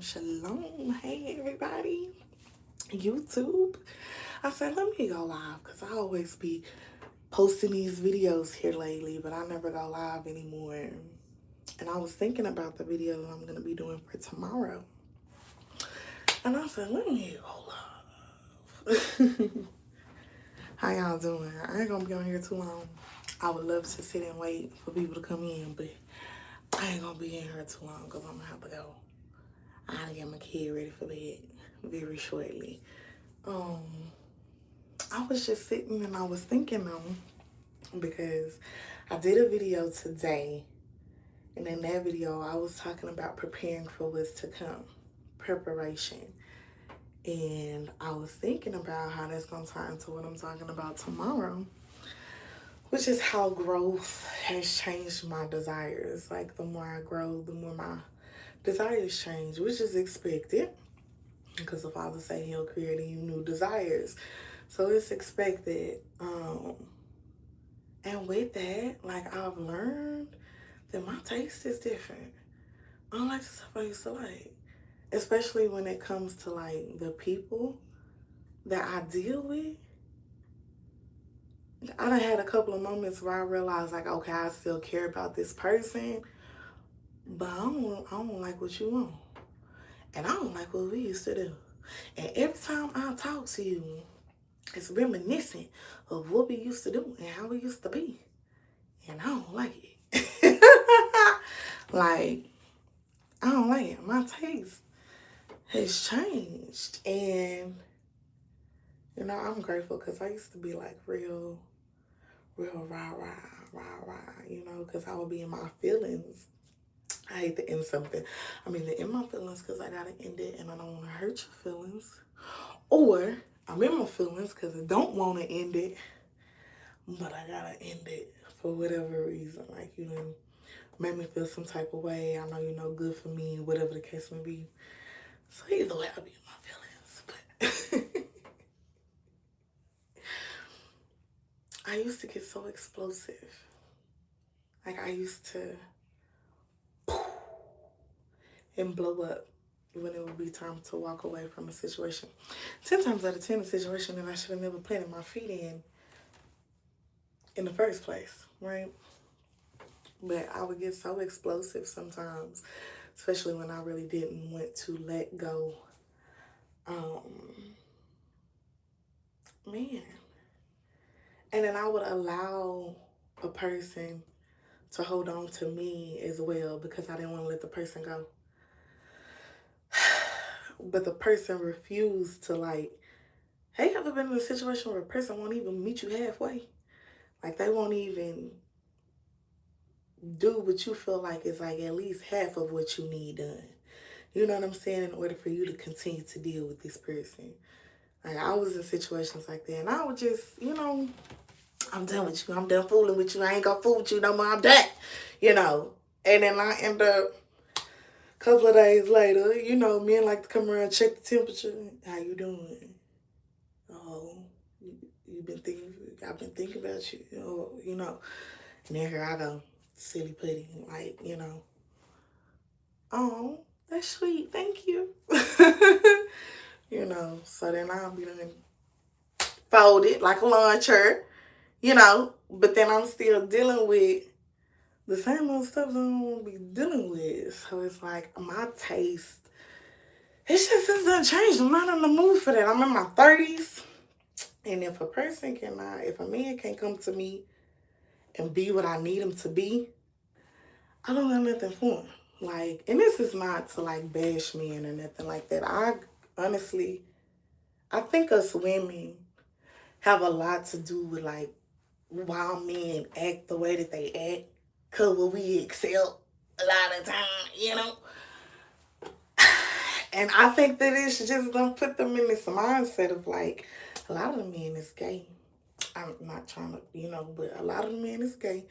Shalom. Hey, everybody. YouTube. I said, let me go live because I always be posting these videos here lately, but I never go live anymore. And I was thinking about the video I'm going to be doing for tomorrow. And I said, let me go live. How y'all doing? I ain't going to be on here too long. I would love to sit and wait for people to come in, but I ain't going to be in here too long because I'm going to have to go. I gotta get my kid ready for bed very shortly. I was just sitting and I was thinking because I did a video today, and in that video I was talking about preparing for what's to come, preparation. And I was thinking about how that's gonna tie into what I'm talking about tomorrow, which is how growth has changed my desires. Like the more I grow, the more my desires change, which is expected because the Father said He'll create in you new desires. So it's expected. And with that, like I've learned that my taste is different. I don't like the stuff I used to like, especially when it comes to like the people that I deal with. I done had a couple of moments where I realized like, okay, I still care about this person, but I don't like what you want. And I don't like what we used to do. And every time I talk to you, it's reminiscent of what we used to do and how we used to be. And I don't like it. Like, I don't like it. My taste has changed. And, you know, I'm grateful because I used to be like real rah, you know, because I would be in my feelings. I hate to end something. I mean, to end my feelings because I got to end it and I don't want to hurt your feelings. Or I'm in my feelings because I don't want to end it, but I got to end it for whatever reason. Like, you know, made me feel some type of way. I know you know good for me, whatever the case may be. So either way, I'll be in my feelings. But I used to get so explosive. Like I used to and blow up when it would be time to walk away from a situation. 10 times out of 10, a situation that I should have never planted my feet in the first place, right? But I would get so explosive sometimes, especially when I really didn't want to let go. Man. And then I would allow a person to hold on to me as well because I didn't want to let the person go. But the person refused to like, have you ever been in a situation where a person won't even meet you halfway? Like they won't even do what you feel like is like at least half of what you need done. You know what I'm saying? In order for you to continue to deal with this person. Like I was in situations like that and I would just, you know, I'm done with you. I'm done fooling with you. I ain't gonna fool with you no more. I'm done. You know. And then I end up a couple of days later, you know, men like to come around and check the temperature. How you doing? Oh, you've been thinking, I've been thinking about you. Oh, you know. And then here I go, silly putty, like, you know. Oh, that's sweet. Thank you. You know, so then I'll be done folded like a lawn chair, you know, but then I'm still dealing with the same old stuff I don't want to be dealing with. So it's like my taste, it's done changed. I'm not in the mood for that. I'm in my 30s. And if a man can't come to me and be what I need him to be, I don't have nothing for him. Like, and this is not to like bash men or nothing like that. I honestly, I think us women have a lot to do with like why men act the way that they act. Cause what we accept a lot of time, you know. And I think that it's just gonna put them in this mindset of like a lot of the men is gay. I'm not trying to, you know, but a lot of the men is gay.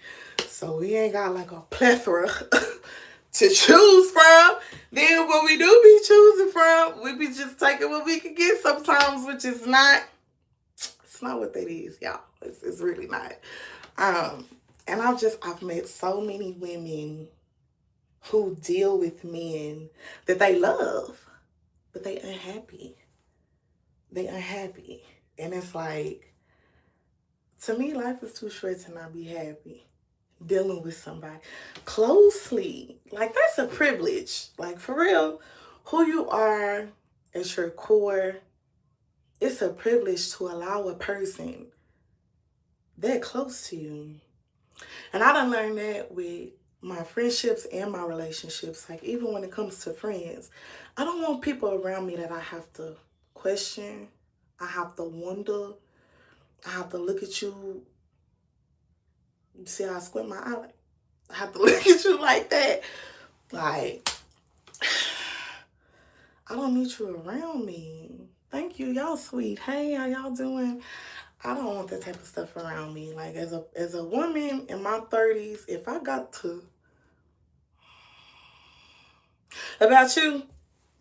So we ain't got like a plethora to choose from. Then what we do be choosing from, we be just taking what we can get sometimes, which is not, it's not what that is, y'all. It's really not. And I've met so many women who deal with men that they love, but they unhappy. They unhappy. And it's like, to me, life is too short to not be happy dealing with somebody closely. Like, that's a privilege. Like, for real, who you are at your core, it's a privilege to allow a person that close to you. And I done learned that with my friendships and my relationships. Like, even when it comes to friends, I don't want people around me that I have to question. I have to wonder. I have to look at you. See how I squint my eye? I have to look at you like that. Like, I don't need you around me. Thank you. Y'all sweet. Hey, how y'all doing? I don't want that type of stuff around me. Like, as a woman in my 30s, if I got to... About you,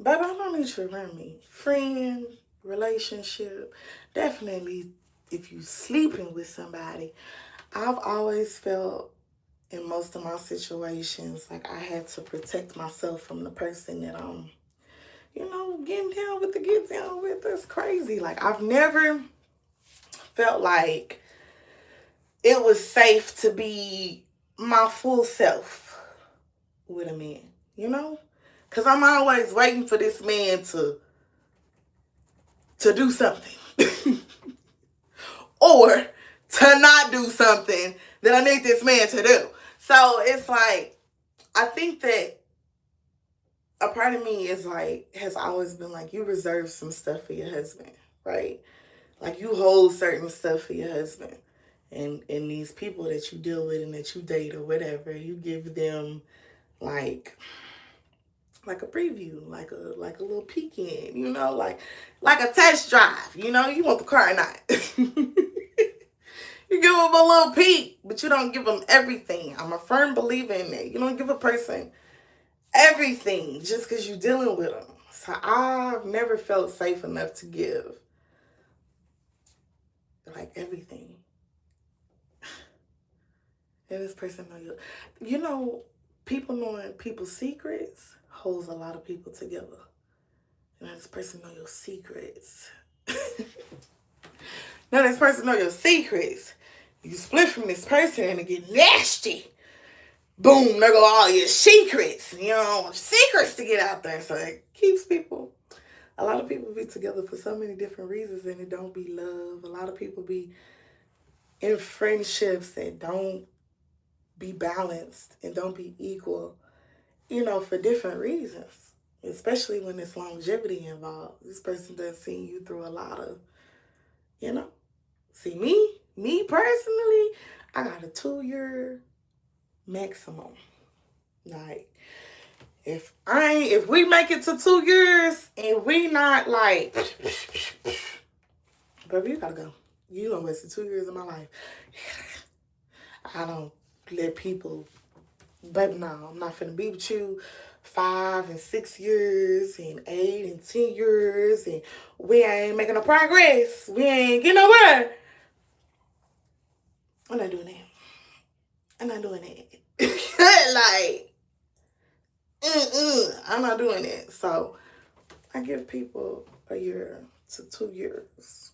baby, I don't need you around me. Friend, relationship, definitely if you sleeping with somebody. I've always felt in most of my situations like I had to protect myself from the person that I'm, getting down with the get down with. That's crazy. Like, I've never felt like it was safe to be my full self with a man, Because I'm always waiting for this man to do something. Or to not do something that I need this man to do. So it's like, I think that a part of me is like, has always been like, you reserve some stuff for your husband, right? Like, you hold certain stuff for your husband. And these people that you deal with and that you date or whatever, you give them like a preview, like a little peek in, like a test drive, you want the car or not. You give them a little peek, but you don't give them everything. I'm a firm believer in that. You don't give a person everything just because you're dealing with them. So I've never felt safe enough to give like everything. And this person know you. People knowing people's secrets holds a lot of people together. This person know your secrets. Now this person know your secrets. You split from this person and it get nasty. Boom, there go all your secrets. Secrets to get out there. So it keeps people. A lot of people be together for so many different reasons and it don't be love. A lot of people be in friendships that don't be balanced and don't be equal, for different reasons. Especially when there's longevity involved. This person does see you through a lot of, See, me personally, I got a 2-year maximum. Like, if we make it to 2 years and we not like, baby, you gotta go. You don't waste 2 years of my life. I don't let people, baby, no, I'm not finna be with you 5 and 6 years and 8 and 10 years and we ain't making no progress. We ain't getting nowhere. I'm not doing that. I'm not doing that. Like, I'm not doing that. So I give people a year to 2 years,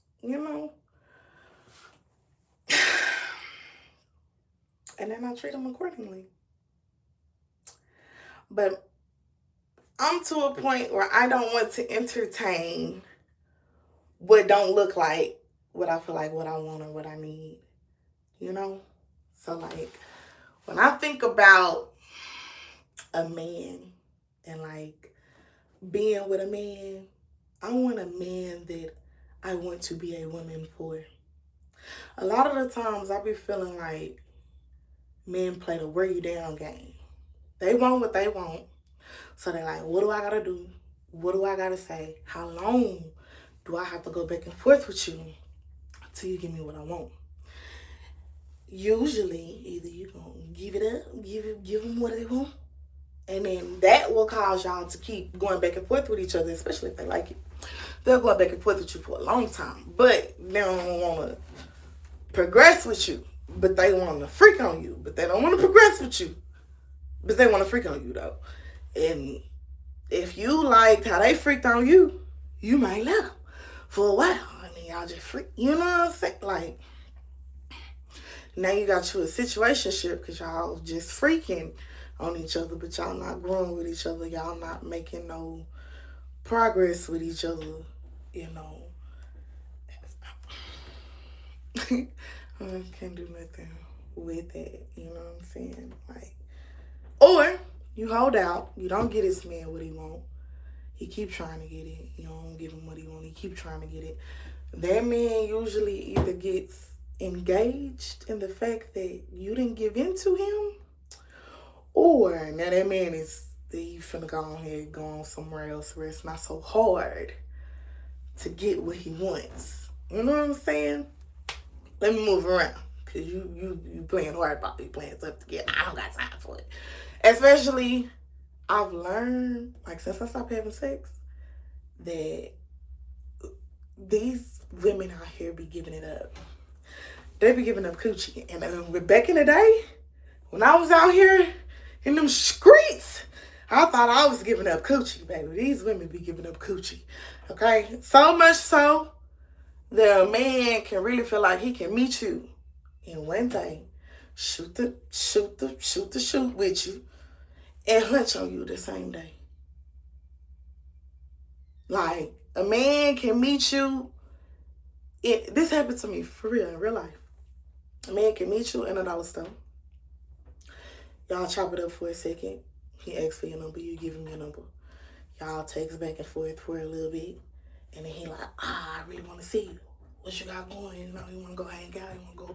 And then I treat them accordingly. But I'm to a point where I don't want to entertain what don't look like what I feel like what I want or what I need. So like, when I think about a man and like being with a man, I want a man that I want to be a woman for. A lot of the times I be feeling like men play the wear you down game. They want what they want. So they're like, what do I gotta do? What do I gotta say? How long do I have to go back and forth with you until you give me what I want? Usually, either you gonna give it up, give them what they want, and then that will cause y'all to keep going back and forth with each other, especially if they like you. They'll go back and forth with you for a long time, but they don't want to progress with you. But they want to freak on you, but they don't want to progress with you. But they want to freak on you, though. And if you liked how they freaked on you, you might let them for a while. I mean, y'all just freak. You know what I'm saying? Like, now you got you a situationship because y'all just freaking on each other, but y'all not growing with each other. Y'all not making no progress with each other, you know. I can't do nothing with that, you know what I'm saying? Like, or you hold out, you don't get this man what he want. He keep trying to get it. You don't give him what he want. He keep trying to get it. That man usually either gets engaged in the fact that you didn't give in to him, or now that man is he finna go on here, go on somewhere else where it's not so hard to get what he wants. You know what I'm saying? Let me move around. Cause you playing hardball, you playing stuff together. I don't got time for it. Especially, I've learned, like since I stopped having sex, that these women out here be giving it up. They be giving up coochie. And back in the day, when I was out here in them streets, I thought I was giving up coochie, baby. These women be giving up coochie. Okay? So much so that a man can really feel like he can meet you in one day, shoot with you, and hunch on you the same day. Like, a man can meet you. This happened to me for real, in real life. A man can meet you in a dollar store. Y'all chop it up for a second. He asks for your number, you give him your number. Y'all text back and forth for a little bit. And then he like, I really want to see you. What you got going? You know, you want to go hang out? You want to go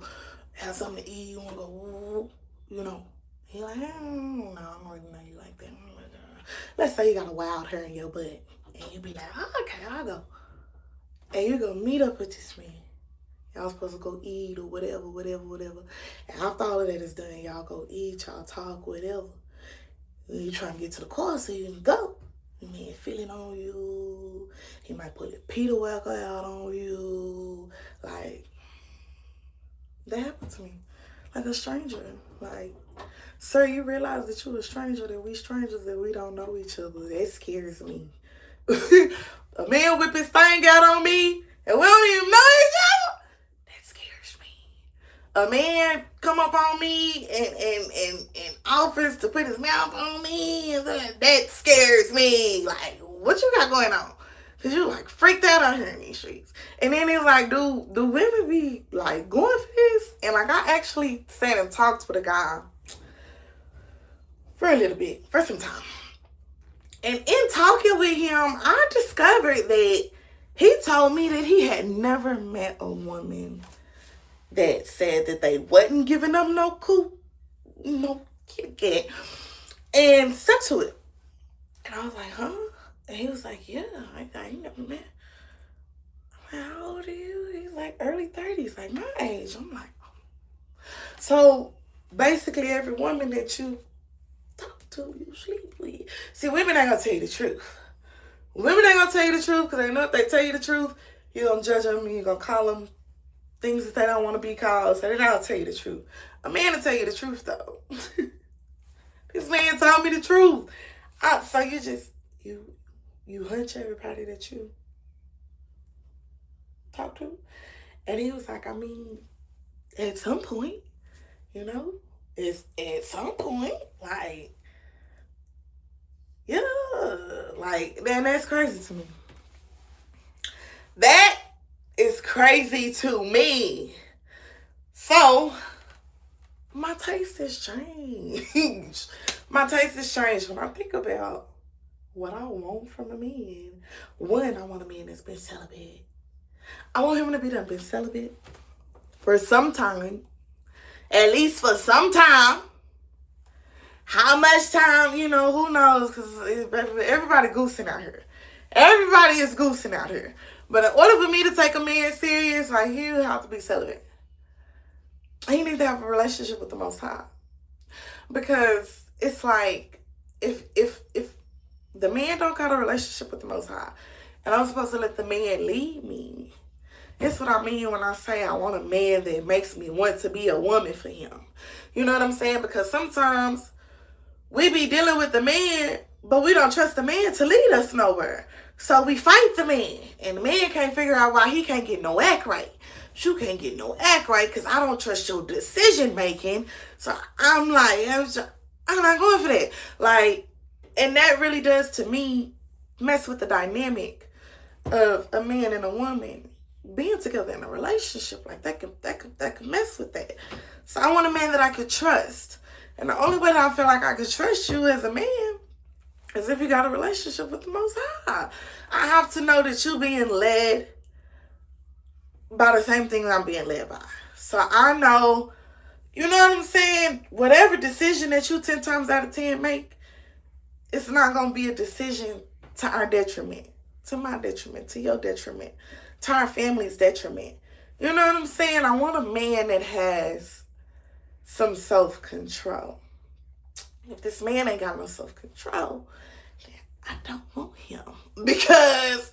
have something to eat? You want to go, you know? He like, no, I don't really know you like that. Let's say you got a wild hair in your butt. And you be like, okay, I'll go. And you go meet up with this man. Y'all supposed to go eat or whatever. And after all of that is done, y'all go eat, y'all talk, whatever. And you trying to get to the car so you can go. The man feeling on you. He might put a Peter Walker out on you. Like, that happened to me. Like a stranger. Like, sir, you realize that you a stranger, that we strangers, that we don't know each other. That scares me. A man whip his thing out on me, and we don't even know each other. That scares me. A man come up on me and offers to put his mouth on me, and that scares me. Like, what you got going on? Cause you like freaked out here in these streets. And then it's like, do women be like going for this? And like, I actually sat and talked with a guy for a little bit, for some time. And in talking with him, I discovered that he told me that he had never met a woman that said that they wasn't giving up no Kit Kat, and stuck to it. And I was like, huh? And he was like, yeah, I ain't never met. I'm like, how old are you? He's like early 30s, like my age. I'm like, oh. So basically every woman that you talk to, you sleep with. See, women ain't gonna tell you the truth. Women ain't gonna tell you the truth because they know if they tell you the truth, you're gonna judge them and you're gonna call them things that they don't want to be called, so they're not gonna tell you the truth. A man will tell you the truth though. This man told me the truth. So you just, you hunch everybody that you talk to. And he was like, I mean, at some point, you know, it's at some point, like, yeah, like, man, that's crazy to me. That is crazy to me. So, my taste has changed. My taste has changed when I think about what I want from a man. One, I want a man that's been celibate. I want him to been celibate for some time. At least for some time. How much time, you know, who knows? Because everybody goosing out here. Everybody is goosing out here. But in order for me to take a man serious, like, he would have to be celibate. He needs to have a relationship with the Most High. Because it's like, if the man don't got a relationship with the Most High, and I'm supposed to let the man lead me, that's what I mean when I say I want a man that makes me want to be a woman for him. You know what I'm saying? Because sometimes we be dealing with the man, but we don't trust the man to lead us nowhere. So we fight the man, and the man can't figure out why he can't get no act right. You can't get no act right because I don't trust your decision making. So I'm like, I'm not going for that. Like, and that really does to me mess with the dynamic of a man and a woman being together in a relationship. Like that can mess with that. So I want a man that I could trust. And the only way that I feel like I could trust you as a man is if you got a relationship with the Most High. I have to know that you're being led by the same thing I'm being led by. So I know, you know what I'm saying? Whatever decision that you 10 times out of 10 make, it's not going to be a decision to our detriment, to my detriment, to your detriment, to our family's detriment. You know what I'm saying? I want a man that has some self-control. If this man ain't got no self-control, then I don't want him. Because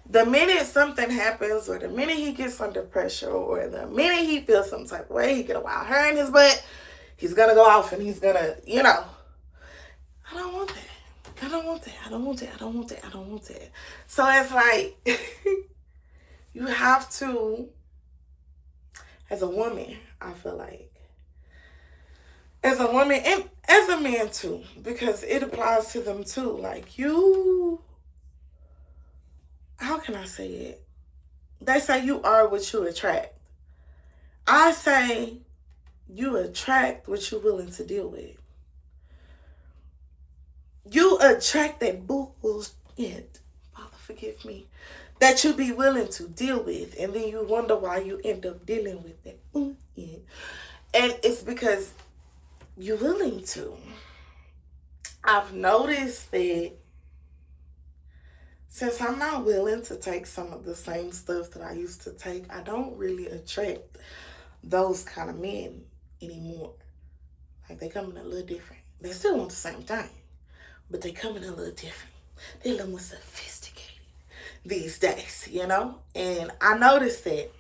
the minute something happens, or the minute he gets under pressure, or the minute he feels some type of way, he get a wild hair in his butt, he's going to go off and he's going to, you know. I don't want that. I don't want that. I don't want that. I don't want that. I don't want that. So it's like, you have to, as a woman, I feel like, as a woman and as a man too, because it applies to them too. Like you, how can I say it? They say you are what you attract. I say you attract what you're willing to deal with. You attract that bullshit, Father forgive me, that you be willing to deal with, and then you wonder why you end up dealing with that bullshit. And it's because you're willing to. I've noticed that since I'm not willing to take some of the same stuff that I used to take, I don't really attract those kind of men anymore. Like, they come in a little different. They still want the same thing, but they come in a little different. They're a little more sophisticated these days, you know? And I noticed that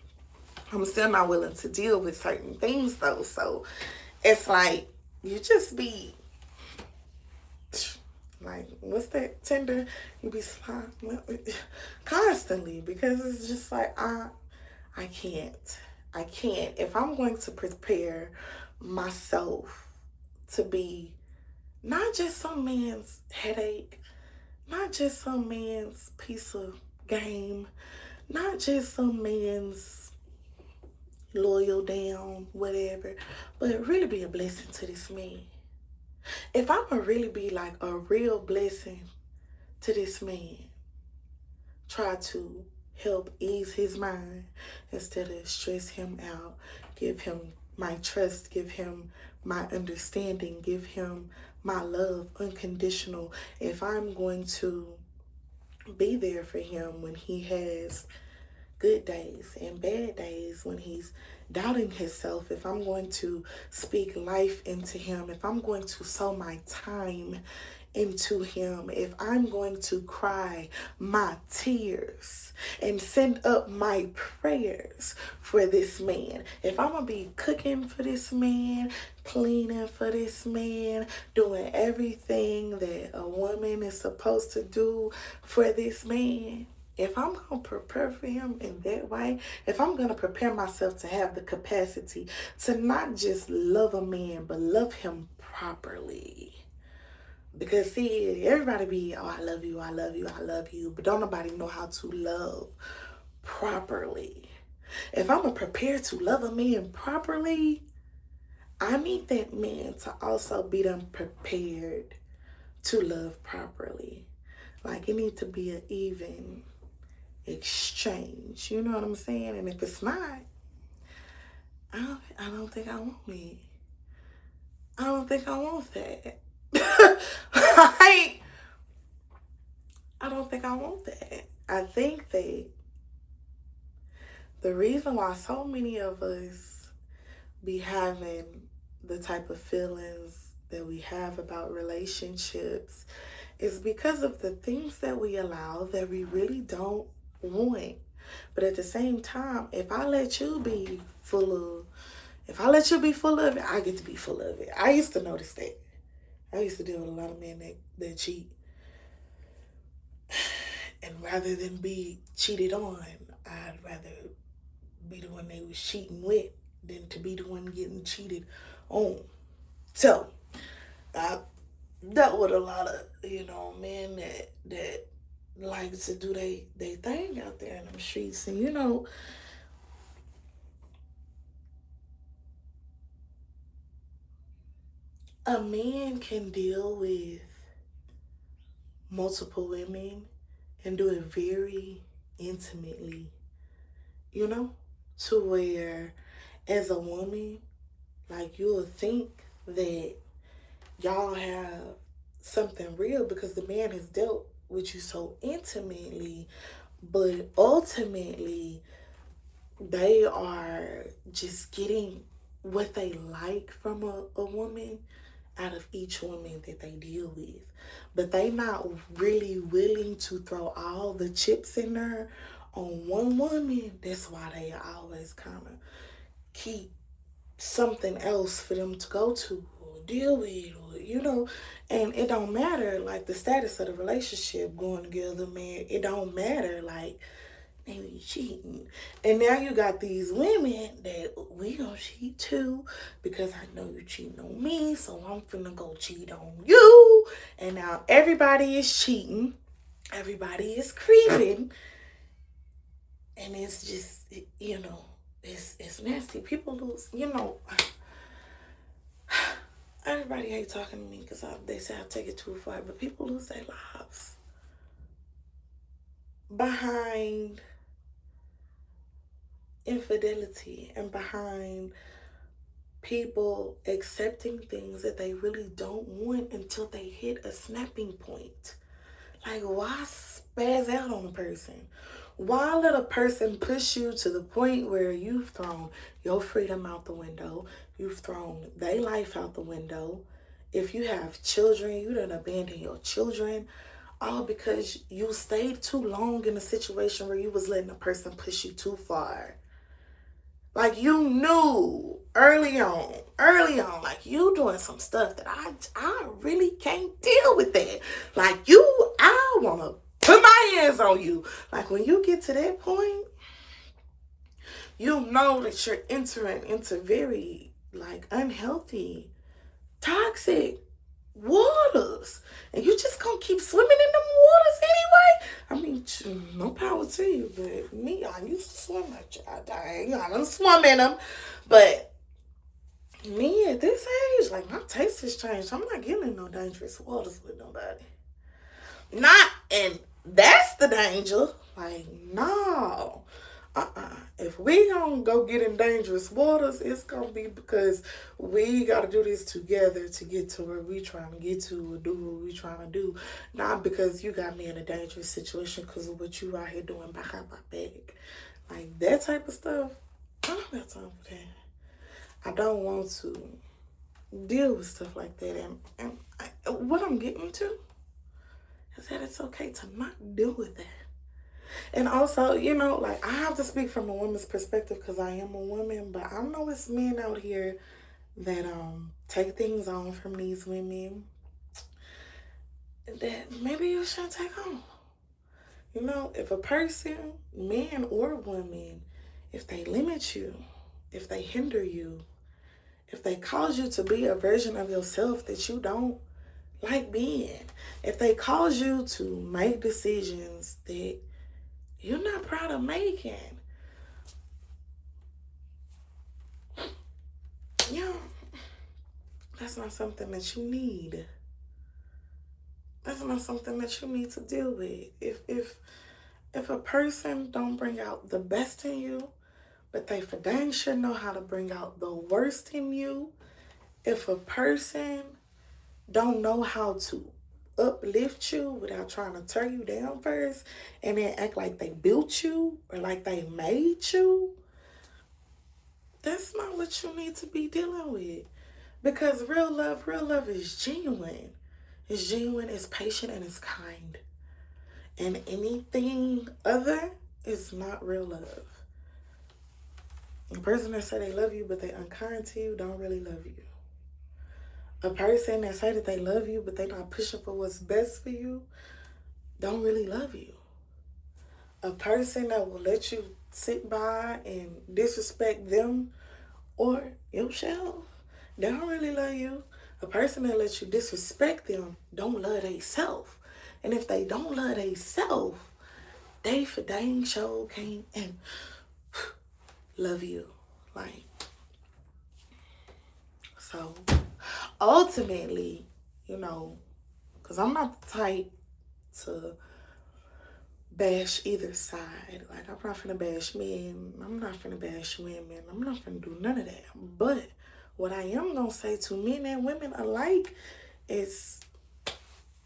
I'm still not willing to deal with certain things, though. So it's like, you just be like, what's that, Tinder? You be slime constantly, because it's just like, I can't. If I'm going to prepare myself to be not just some man's headache, not just some man's piece of game, not just some man's loyal down, whatever, but really be a blessing to this man. If I'm gonna really be like a real blessing to this man, try to help ease his mind instead of stress him out, give him my trust, give him my understanding, give him my love unconditional. If I'm going to be there for him when he has good days and bad days, when he's doubting himself, if I'm going to speak life into him, if I'm going to sow my time into him, if I'm going to cry my tears and send up my prayers for this man, if I'm going to be cooking for this man, cleaning for this man, doing everything that a woman is supposed to do for this man, if I'm going to prepare for him in that way, if I'm going to prepare myself to have the capacity to not just love a man, but love him properly. Because see, everybody be, oh, I love you, I love you, I love you, but don't nobody know how to love properly. If I'm going to prepare to love a man properly, I need that man to also be done prepared to love properly. Like, it needs to be an even exchange, you know what I'm saying? And if it's not, I don't think I want it. I don't think I want that. Like, I don't think I want that. I think that the reason why so many of us be having the type of feelings that we have about relationships is because of the things that we allow that we really don't want. But at the same time, if I let you be full of it, I get to be full of it. I used to notice that. I used to deal with a lot of men that cheat. And rather than be cheated on, I'd rather be the one they was cheating with than to be the one getting cheated on. So I dealt with a lot of, men that like to do they thing out there in the streets. And a man can deal with multiple women and do it very intimately, you know, to where as a woman, like you'll think that y'all have something real because the man has dealt with you so intimately, but ultimately they are just getting what they like from a woman out of each woman that they deal with. But they not really willing to throw all the chips in there on one woman. That's why they always kind of keep something else for them to go to or deal with, or and it don't matter like the status of the relationship going together, man. It don't matter like maybe you cheating. And now you got these women that we gonna cheat too because I know you cheating on me, so I'm finna go cheat on you. And now everybody is cheating, everybody is creeping, and it's just it's nasty. People lose, everybody hate talking to me because they say I take it too far, but people lose their lives behind infidelity and behind people accepting things that they really don't want until they hit a snapping point. Like, why spaz out on a person? Why let a person push you to the point where you've thrown your freedom out the window? You've thrown their life out the window. If you have children, you done abandon your children. All because you stayed too long in a situation where you was letting a person push you too far. Like you knew early on, like you doing some stuff that I really can't deal with that. Like I wanna put my hands on you. Like when you get to that point, you know that you're entering into very like unhealthy, toxic waters. And you just gonna keep swimming in them waters anyway? I mean, no power to you, but me, I used to swim. I don't swim in them. But me at this age, like my taste has changed. I'm not getting in no dangerous waters with nobody. Not, and that's the danger. Like, no. If we gonna go get in dangerous waters, it's gonna be because we gotta do this together to get to where we trying to get to or do what we trying to do. Not because you got me in a dangerous situation because of what you out here doing behind my back. Like that type of stuff, I don't got time for that. I don't want to deal with stuff like that. What I'm getting to is that it's okay to not deal with that. And also, like I have to speak from a woman's perspective because I am a woman, but I know it's men out here that take things on from these women that maybe you shouldn't take on. If a person, man or woman, if they limit you, if they hinder you, if they cause you to be a version of yourself that you don't like being, if they cause you to make decisions that you're not proud of making, that's not something that you need. That's not something that you need to deal with. If a person don't bring out the best in you, but they for dang sure know how to bring out the worst in you, if a person don't know how to uplift you without trying to tear you down first and then act like they built you or like they made you, that's not what you need to be dealing with. Because real love is genuine. It's genuine, it's patient, and it's kind. And anything other is not real love. A person that say they love you but they unkind to you don't really love you. A person that say that they love you, but they not pushing for what's best for you, don't really love you. A person that will let you sit by and disrespect them or yourself, they don't really love you. A person that lets you disrespect them don't love theyself. And if they don't love theyself, they for dang sure can't and love you. Like, so ultimately, you know, because I'm not the type to bash either side. Like, I'm not finna bash men. I'm not finna bash women. I'm not finna do none of that. But what I am gonna say to men and women alike is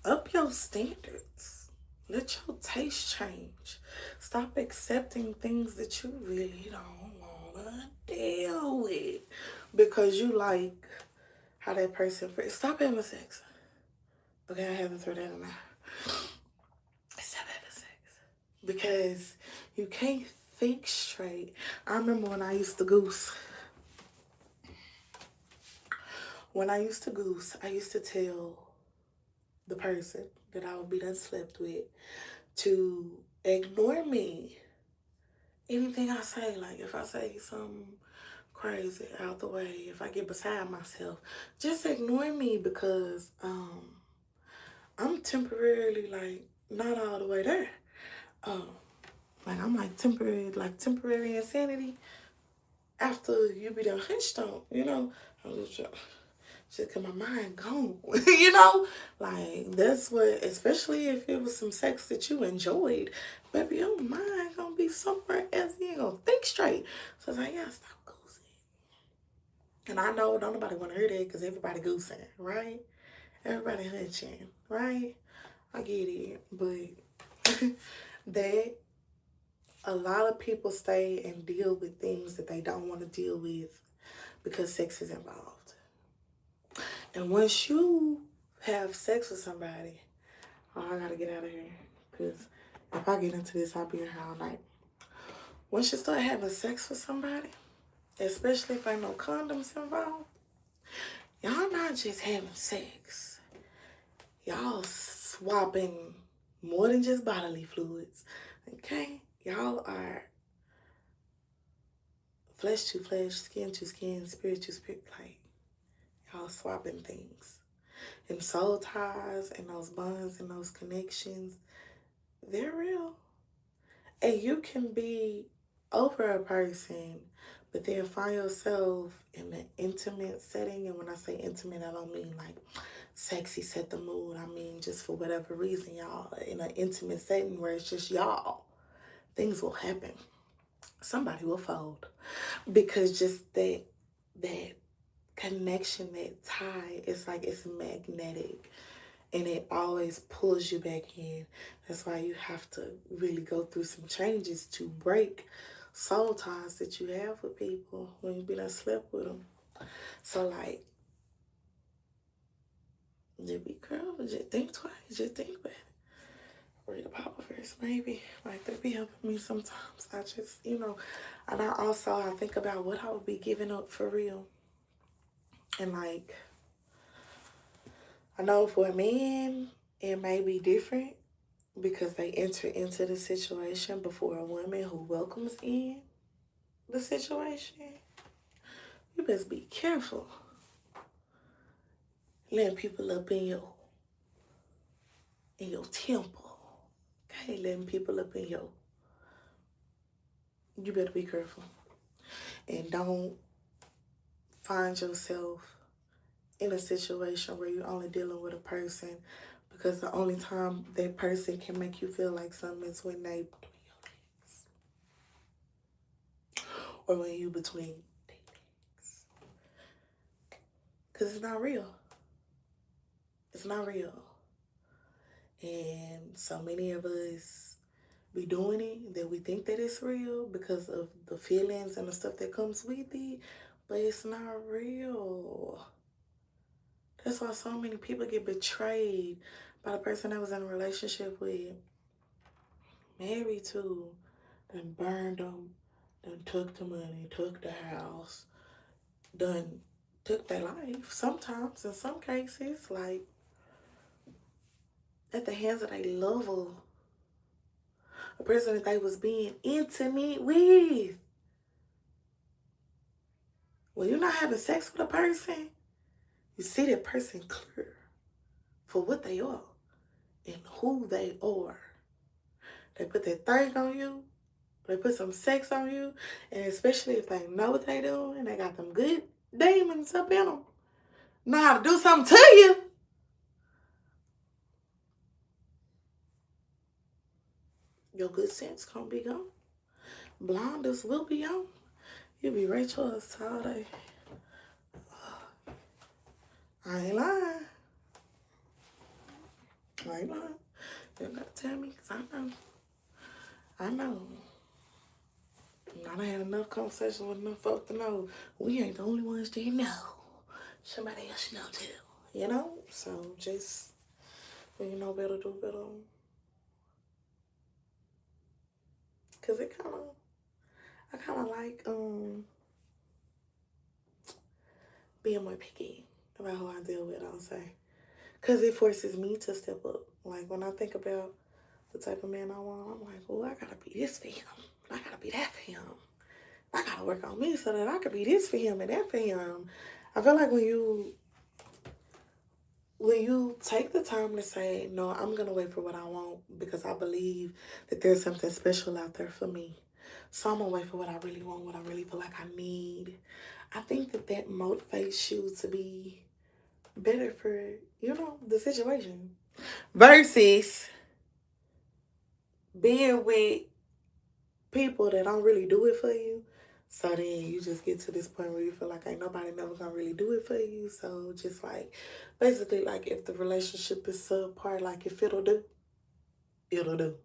up your standards. Let your taste change. Stop accepting things that you really don't wanna deal with because you like how that person. Stop having sex. Okay, I haven't thrown that in there. Stop having sex because you can't think straight. I remember when I used to goose. When I used to goose, I used to tell the person that I would be done slept with to ignore me. Anything I say, like if I say something crazy out the way, if I get beside myself, just ignore me because I'm temporarily like not all the way there. Um, like I'm like temporary insanity after you be done hunched on, you know. Just cause my mind gone, you know? Like, that's what, especially if it was some sex that you enjoyed, baby, your mind gonna be somewhere else. You ain't gonna think straight. So it's like, yeah, stop goosing. And I know don't nobody wanna hear that because everybody goosing, right? Everybody hunching, right? I get it. But that a lot of people stay and deal with things that they don't want to deal with because sex is involved. And once you have sex with somebody, oh, I gotta get out of here. Because if I get into this, I'll be in here all night. Once you start having sex with somebody, especially if ain't no condoms involved, y'all not just having sex. Y'all swapping more than just bodily fluids. Okay? Y'all are flesh to flesh, skin to skin, spirit to spirit. Like, y'all swapping things. And soul ties and those bonds and those connections, they're real. And you can be over a person, but then find yourself in an intimate setting. And when I say intimate, I don't mean like sexy set the mood. I mean just for whatever reason, y'all, in an intimate setting where it's just y'all, things will happen. Somebody will fold. Because just that connection, that tie, it's like it's magnetic. And it always pulls you back in. That's why you have to really go through some changes to break soul ties that you have with people when you've been and slept with them. So like, just be careful, just think twice, just think about it. Read a Bible verse, maybe. Like, they be helping me sometimes. I just, and I think about what I would be giving up for real. And like, I know for a man, it may be different because they enter into the situation before a woman who welcomes in the situation. You best be careful letting people up in your temple. Okay, letting people up in your. You better be careful and don't find yourself in a situation where you're only dealing with a person because the only time that person can make you feel like something is when they or when you between things. Because it's not real. It's not real. And so many of us be doing it that we think that it's real because of the feelings and the stuff that comes with it, but it's not real. That's why so many people get betrayed by the person that was in a relationship with, married to, then burned them, then took the money, took the house, done took their life. Sometimes, in some cases, like at the hands of a lover, a person that they was being intimate with. When you're not having sex with a person, you see that person clear for what they are and who they are. They put that thing on you. They put some sex on you. And especially if they know what they doing and they got them good demons up in them. Know how to do something to you. Your good sense gonna be gone. Blinders will be on. You'll be Rachel all day. I ain't lying. I ain't lying. You gotta tell me, because I know. I know. I done had enough conversations with enough folk to know we ain't the only ones that know. Somebody else know too. You know? So just, when you know better, do better. Because I kind of like being more picky about who I deal with, I'll say. Because it forces me to step up. Like, when I think about the type of man I want, I'm like, oh, I gotta be this for him. I gotta be that for him. I gotta work on me so that I could be this for him and that for him. I feel like when you take the time to say, no, I'm gonna wait for what I want because I believe that there's something special out there for me. So I'm gonna wait for what I really want, what I really feel like I need. I think that motivates you to be better for, the situation. Versus being with people that don't really do it for you. So then you just get to this point where you feel like ain't nobody never gonna really do it for you. So just like, basically, like, if the relationship is subpar, like, if it'll do, it'll do.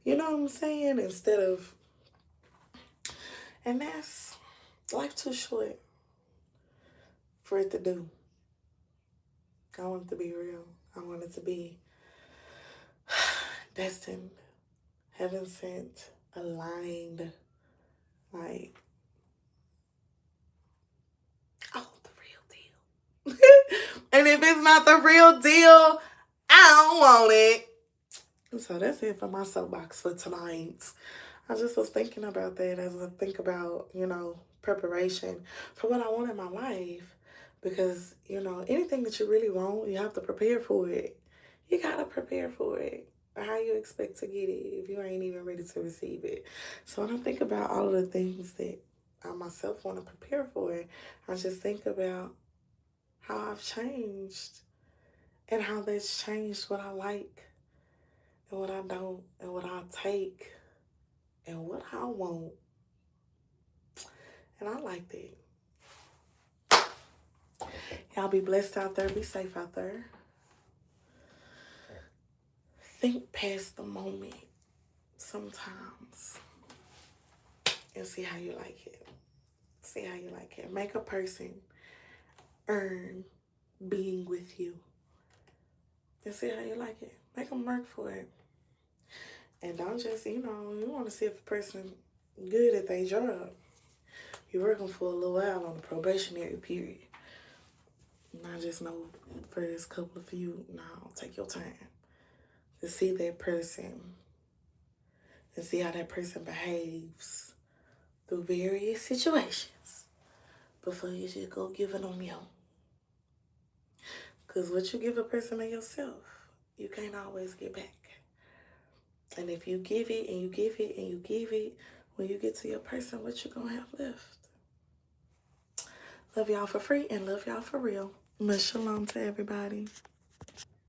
You know what I'm saying? And that's, life too short for it to do. I want it to be real. I want it to be destined, heaven sent, aligned, like, oh, the real deal. And if it's not the real deal, I don't want it. So that's it for my soapbox for tonight. I just was thinking about that as I think about, preparation for what I want in my life. Because, anything that you really want, you have to prepare for it. You got to prepare for it. How you expect to get it if you ain't even ready to receive it? So when I think about all of the things that I myself want to prepare for, I just think about how I've changed and how that's changed what I like and what I don't and what I take and what I want. And I like that. Y'all be blessed out there. Be safe out there. Think past the moment sometimes and see how you like it. See how you like it. Make a person earn being with you. And see how you like it. Make them work for it. And don't just, you want to see if a person good at their job. You're working for a little while on a probationary period. And I just know first couple of you, take your time to see that person and see how that person behaves through various situations before you just go giving them your. Because what you give a person of yourself, you can't always get back. And if you give it and you give it and you give it, when you get to your person, what you gonna have left? Love y'all for free and love y'all for real. Much shalom to everybody.